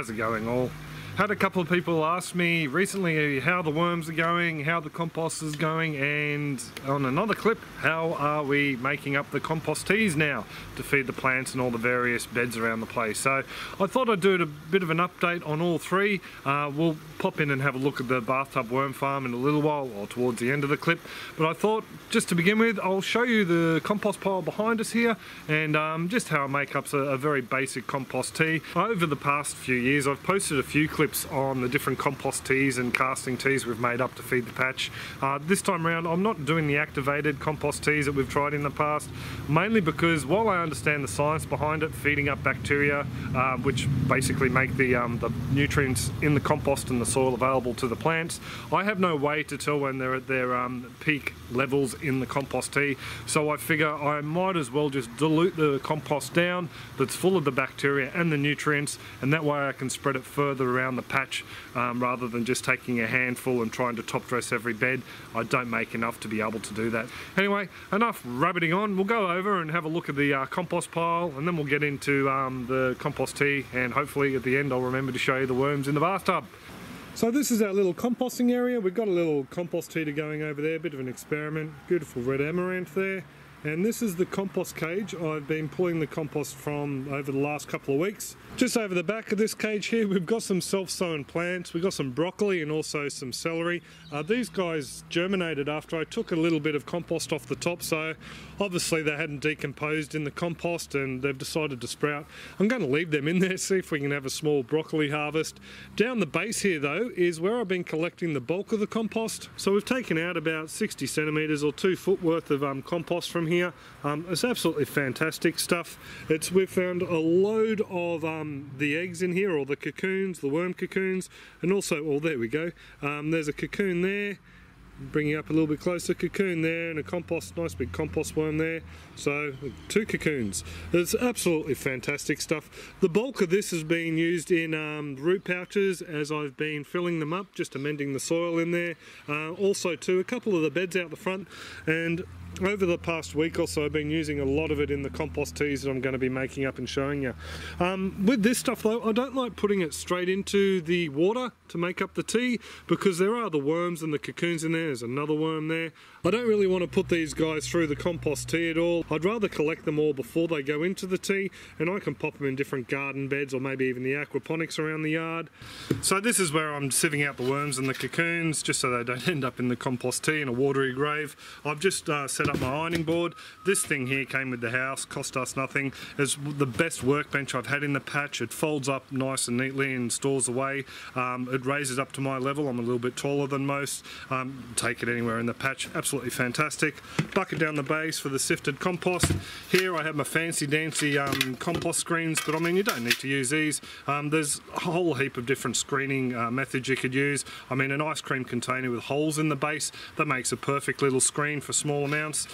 How's it going all? Had a couple of people ask me recently how the worms are going, how the compost is going, and on another clip, how are we making up the compost teas now to feed the plants and all the various beds around the place. So I thought I'd do a bit of an update on all three. We'll pop in and have a look at the bathtub worm farm in a little while, or towards the end of the clip. But I thought, just to begin with, I'll show you the compost pile behind us here, and just how I make up a very basic compost tea. Over the past few years, I've posted a few clips on the different compost teas and casting teas we've made up to feed the patch. This time around I'm not doing the activated compost teas that we've tried in the past, mainly because while I understand the science behind it, feeding up bacteria which basically make the nutrients in the compost and the soil available to the plants, I have no way to tell when they're at their peak levels in the compost tea. So I figure I might as well just dilute the compost down that's full of the bacteria and the nutrients, and that way I can spread it further around the patch rather than just taking a handful and trying to top dress every bed. I don't make enough to be able to do that. Anyway, enough rabbiting on. We'll go over and have a look at the compost pile, and then we'll get into the compost tea, and hopefully at the end I'll remember to show you the worms in the bathtub. So this is our little composting area. We've got a little compost heater going over there, a bit of an experiment. Beautiful red amaranth there. And this is the compost cage I've been pulling the compost from over the last couple of weeks. Just over the back of this cage here, we've got some self-sown plants. We've got some broccoli and also some celery. These guys germinated after I took a little bit of compost off the top, so obviously they hadn't decomposed in the compost and they've decided to sprout. I'm going to leave them in there, see if we can have a small broccoli harvest. Down the base here though is where I've been collecting the bulk of the compost. So we've taken out about 60 centimetres or 2 foot worth of compost from here. It's absolutely fantastic stuff. We've found a load of the eggs in here, or the cocoons, the worm cocoons, and also, oh there we go, there's a cocoon there, bringing up a little bit closer, cocoon there, and a compost, nice big compost worm there. So 2 cocoons. It's absolutely fantastic stuff. The bulk of this has been used in root pouches as I've been filling them up, just amending the soil in there. Also too, a couple of the beds out the front, and over the past week or so I've been using a lot of it in the compost teas that I'm going to be making up and showing you. With this stuff though, I don't like putting it straight into the water to make up the tea, because there are the worms and the cocoons in there. There's another worm there. I don't really want to put these guys through the compost tea at all. I'd rather collect them all before they go into the tea, and I can pop them in different garden beds or maybe even the aquaponics around the yard. So this is where I'm sieving out the worms and the cocoons just so they don't end up in the compost tea in a watery grave. I've just set up my ironing board. This thing here came with the house, cost us nothing. It's the best workbench I've had in the patch. It folds up nice and neatly and stores away. It raises up to my level. I'm a little bit taller than most. Take it anywhere in the patch. Absolutely fantastic. Bucket down the base for the sifted compost. Here I have my fancy dancy compost screens, but I mean you don't need to use these. There's a whole heap of different screening methods you could use. I mean, an ice cream container with holes in the base, that makes a perfect little screen for small amounts.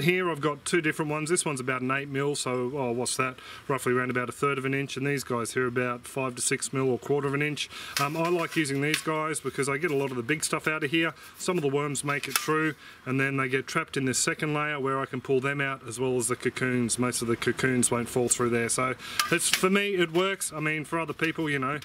Here I've got 2 different ones. This one's about an 8 mil, so what's that? Roughly around about 1/3 of an inch, and these guys here are about 5 to 6 mil or 1/4 of an inch. I like using these guys because I get a lot of the big stuff out of here. Some of the worms make it through, and then they get trapped in this second layer where I can pull them out, as well as the cocoons. Most of the cocoons won't fall through there, so for me it works. I mean, for other people, you know,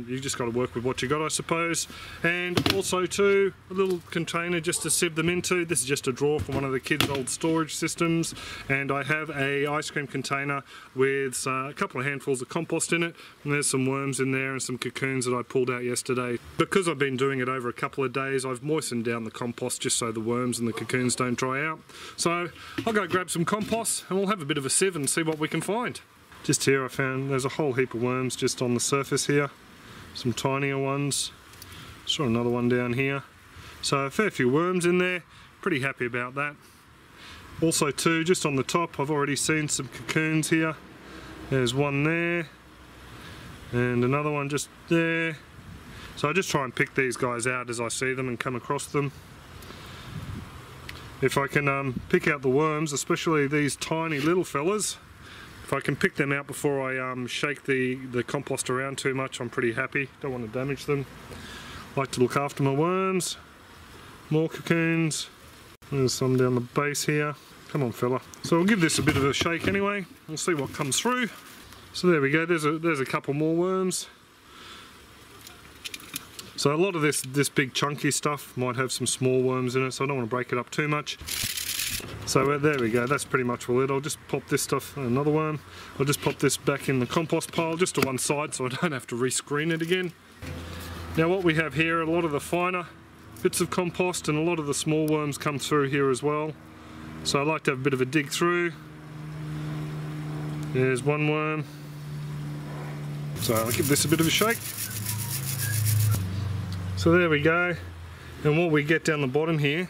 you just got to work with what you got, I suppose. And also too, a little container just to sieve them into. This is just a drawer from one of the kids' old storage systems, and I have a ice cream container with a couple of handfuls of compost in it, and there's some worms in there and some cocoons that I pulled out yesterday. Because I've been doing it over a couple of days, I've moistened down the compost just so the worms and the cocoons don't dry out. So I'll go grab some compost and we'll have a bit of a sieve and see what we can find. Just here I found there's a whole heap of worms just on the surface here, some tinier ones. Saw another one down here, so a fair few worms in there. Pretty happy about that. Also too, just on the top, I've already seen some cocoons here. There's one there and another one just there. So I just try and pick these guys out as I see them and come across them. If I can pick out the worms, especially these tiny little fellas, if I can pick them out before I shake the compost around too much, I'm pretty happy. Don't want to damage them. Like to look after my worms. More cocoons. There's some down the base here. Come on fella. So we'll give this a bit of a shake anyway. We'll see what comes through. So there we go, there's a couple more worms. So a lot of this big chunky stuff might have some small worms in it, so I don't want to break it up too much. So there we go, that's pretty much all it. I'll just pop this stuff, another worm, I'll just pop this back in the compost pile just to one side so I don't have to rescreen it again. Now what we have here, a lot of the finer bits of compost and a lot of the small worms come through here as well. So I like to have a bit of a dig through. There's one worm. So I'll give this a bit of a shake. So there we go. And what we get down the bottom here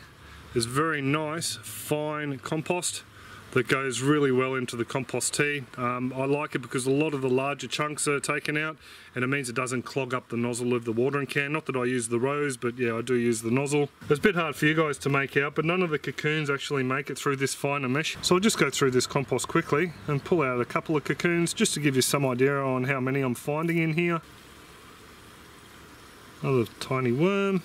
is very nice, fine compost that goes really well into the compost tea. I like it because a lot of the larger chunks are taken out and it means it doesn't clog up the nozzle of the watering can. Not that I use the rose, but yeah, I do use the nozzle. It's a bit hard for you guys to make out, but none of the cocoons actually make it through this finer mesh. So I'll just go through this compost quickly and pull out a couple of cocoons just to give you some idea on how many I'm finding in here. Another tiny worm.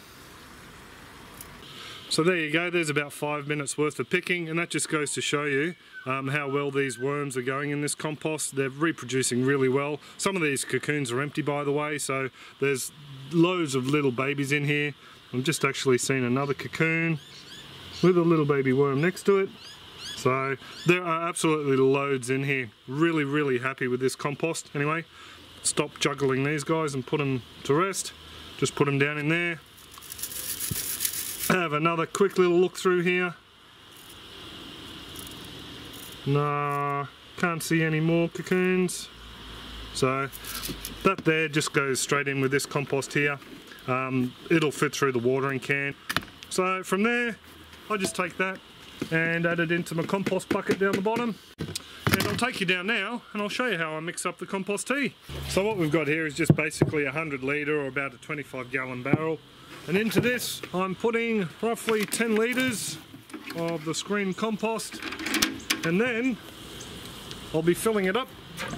So there you go, there's about 5 minutes worth of picking, and that just goes to show you how well these worms are going in this compost. They're reproducing really well. Some of these cocoons are empty, by the way, so there's loads of little babies in here. I've just actually seen another cocoon with a little baby worm next to it. So there are absolutely loads in here. Really, really happy with this compost. Anyway, stop juggling these guys and put them to rest. Just put them down in there. Have another quick little look through here. Nah, can't see any more cocoons. So that there just goes straight in with this compost here. It'll fit through the watering can. So from there, I just take that and add it into my compost bucket down the bottom. And I'll take you down now and I'll show you how I mix up the compost tea. So what we've got here is just basically a 100 litre or about a 25-gallon barrel. And into this I'm putting roughly 10 litres of the screen compost, and then I'll be filling it up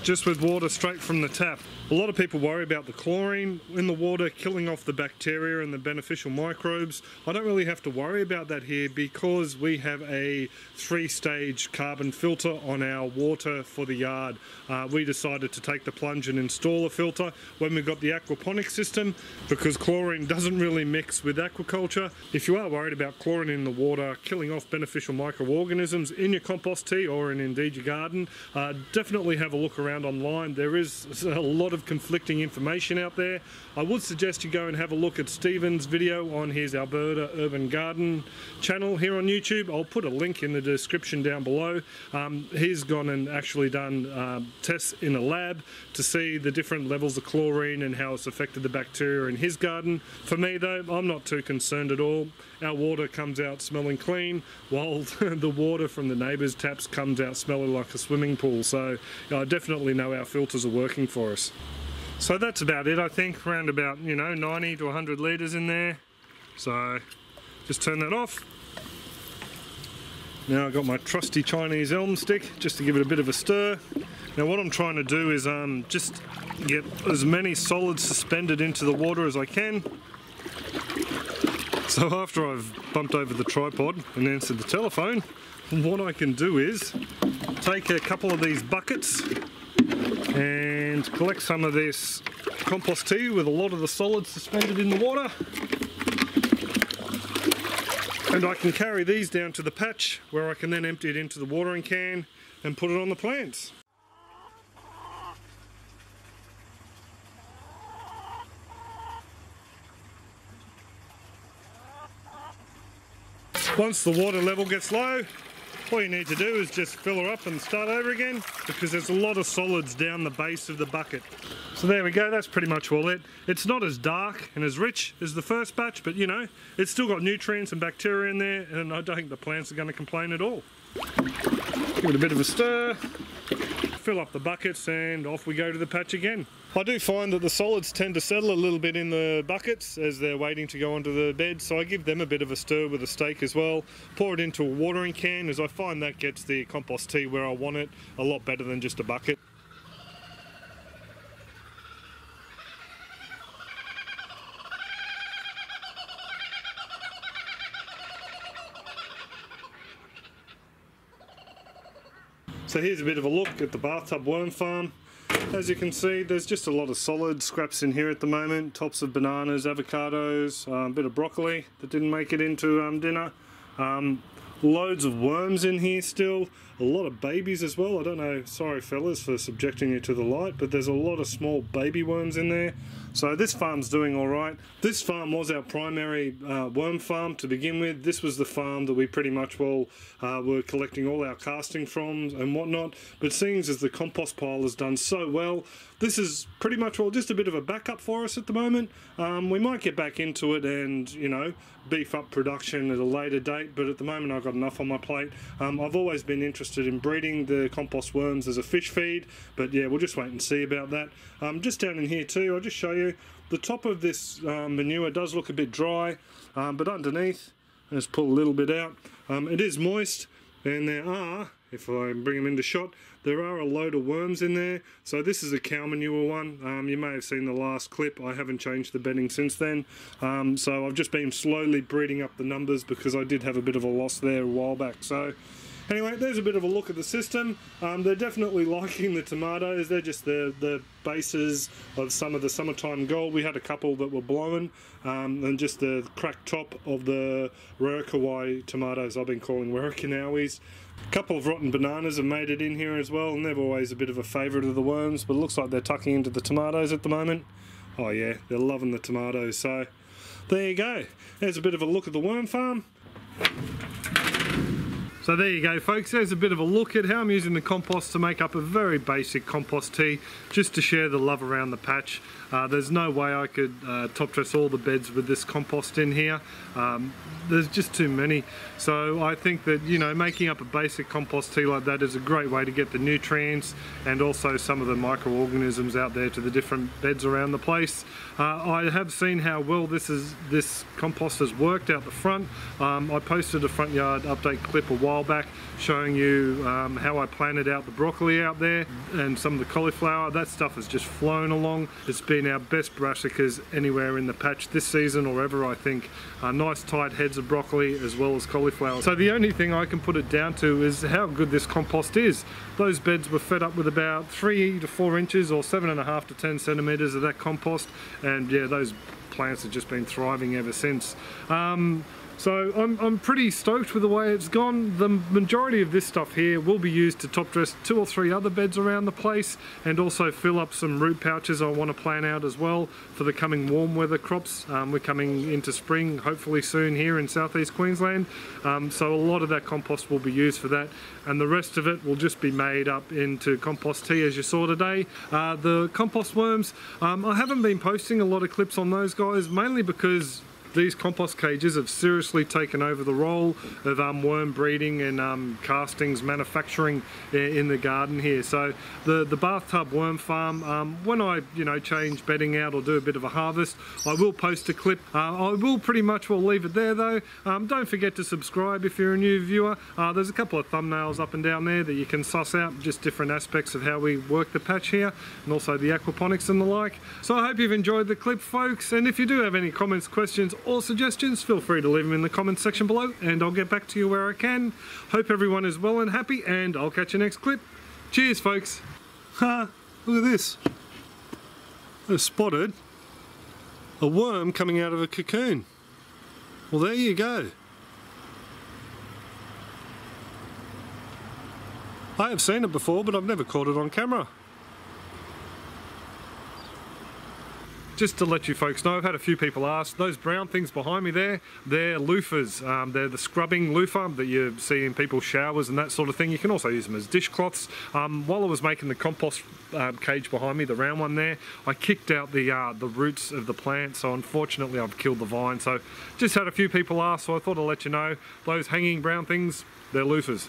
just with water straight from the tap. A lot of people worry about the chlorine in the water killing off the bacteria and the beneficial microbes. I don't really have to worry about that here because we have a 3-stage carbon filter on our water for the yard. We decided to take the plunge and install a filter when we got the aquaponic system because chlorine doesn't really mix with aquaculture. If you are worried about chlorine in the water killing off beneficial microorganisms in your compost tea or in indeed your garden, definitely have a look around online. There is a lot of conflicting information out there. I would suggest you go and have a look at Stephen's video on his Alberta Urban Garden channel here on YouTube. I'll put a link in the description down below. He's gone and actually done tests in a lab to see the different levels of chlorine and how it's affected the bacteria in his garden. For me though, I'm not too concerned at all. Our water comes out smelling clean, while the water from the neighbours' taps comes out smelling like a swimming pool. So I definitely know our filters are working for us. So that's about it, I think. Around about, 90 to 100 litres in there. So just turn that off. Now I've got my trusty Chinese elm stick just to give it a bit of a stir. Now what I'm trying to do is just get as many solids suspended into the water as I can. So after I've bumped over the tripod and answered the telephone, what I can do is take a couple of these buckets and collect some of this compost tea with a lot of the solids suspended in the water. And I can carry these down to the patch where I can then empty it into the watering can and put it on the plants. Once the water level gets low, all you need to do is just fill her up and start over again because there's a lot of solids down the base of the bucket. So there we go, that's pretty much all it. It's not as dark and as rich as the first batch, but it's still got nutrients and bacteria in there, and I don't think the plants are going to complain at all. Give it a bit of a stir, fill up the buckets, and off we go to the patch again. I do find that the solids tend to settle a little bit in the buckets as they're waiting to go onto the bed, so I give them a bit of a stir with a stake as well. Pour it into a watering can, as I find that gets the compost tea where I want it a lot better than just a bucket. So here's a bit of a look at the bathtub worm farm. As you can see, there's just a lot of solid scraps in here at the moment. Tops of bananas, avocados, a bit of broccoli that didn't make it into dinner. Loads of worms in here still. A lot of babies as well. I don't know, sorry fellas for subjecting you to the light, but there's a lot of small baby worms in there. So this farm's doing alright. This farm was our primary worm farm to begin with. This was the farm that we pretty much were collecting all our casting from and whatnot. But seeing as the compost pile has done so well, this is pretty much just a bit of a backup for us at the moment. We might get back into it and, you know, beef up production at a later date, but at the moment I've got enough on my plate. I've always been interested in breeding the compost worms as a fish feed, but yeah, we'll just wait and see about that. Just down in here too, I'll just show you, the top of this manure does look a bit dry, but underneath, let's pull a little bit out, it is moist, and there are, if I bring them into shot, there are a load of worms in there. So this is a cow manure one. You may have seen the last clip. I haven't changed the bedding since then. So I've just been slowly breeding up the numbers because I did have a bit of a loss there a while back. So anyway, there's a bit of a look at the system. They're definitely liking the tomatoes. They're just the bases of some of the summertime gold. We had a couple that were blown, and just the cracked top of the recirculated tomatoes I've been calling recirculated. A couple of rotten bananas have made it in here as well, and they're always a bit of a favourite of the worms, but it looks like they're tucking into the tomatoes at the moment. Oh yeah, they're loving the tomatoes. So there you go. There's a bit of a look at the worm farm. So there you go folks, there's a bit of a look at how I'm using the compost to make up a very basic compost tea, just to share the love around the patch. There's no way I could top dress all the beds with this compost in here. There's just too many. So I think that, you know, making up a basic compost tea like that is a great way to get the nutrients and also some of the microorganisms out there to the different beds around the place. I have seen how well this compost has worked out the front. I posted a front yard update clip a while back showing you how I planted out the broccoli out there and some of the cauliflower. That stuff has just flown along. It's been our best brassicas anywhere in the patch this season or ever, I think. Nice tight heads of broccoli as well as cauliflower. So the only thing I can put it down to is how good this compost is. Those beds were fed up with about 3 to 4 inches or 7.5 to 10 centimeters of that compost, and yeah, those plants have just been thriving ever since. So I'm pretty stoked with the way it's gone. The majority of this stuff here will be used to top dress 2 or 3 other beds around the place, and also fill up some root pouches I want to plan out as well for the coming warm weather crops. We're coming into spring hopefully soon here in southeast Queensland, so a lot of that compost will be used for that, and the rest of it will just be made up into compost tea as you saw today. The compost worms, I haven't been posting a lot of clips on those guys, mainly because these compost cages have seriously taken over the role of worm breeding and castings manufacturing in the garden here. So the bathtub worm farm, when I change bedding out or do a bit of a harvest, I will post a clip. I will pretty much leave it there though. Don't forget to subscribe if you're a new viewer. There's a couple of thumbnails up and down there that you can suss out just different aspects of how we work the patch here, and also the aquaponics and the like. So I hope you've enjoyed the clip folks, and if you do have any comments, questions or suggestions, feel free to leave them in the comments section below and I'll get back to you where I can. Hope everyone is well and happy, and I'll catch you next clip. Cheers folks. Ha, look at this. I've spotted a worm coming out of a cocoon. Well, there you go. I have seen it before, but I've never caught it on camera. Just to let you folks know, I've had a few people ask, those brown things behind me there, they're loofahs. They're the scrubbing loofah that you see in people's showers and that sort of thing. You can also use them as dishcloths. While I was making the compost cage behind me, the round one there, I kicked out the roots of the plant, so unfortunately I've killed the vine. So just had a few people ask, so I thought I'd let you know, those hanging brown things, they're loofahs.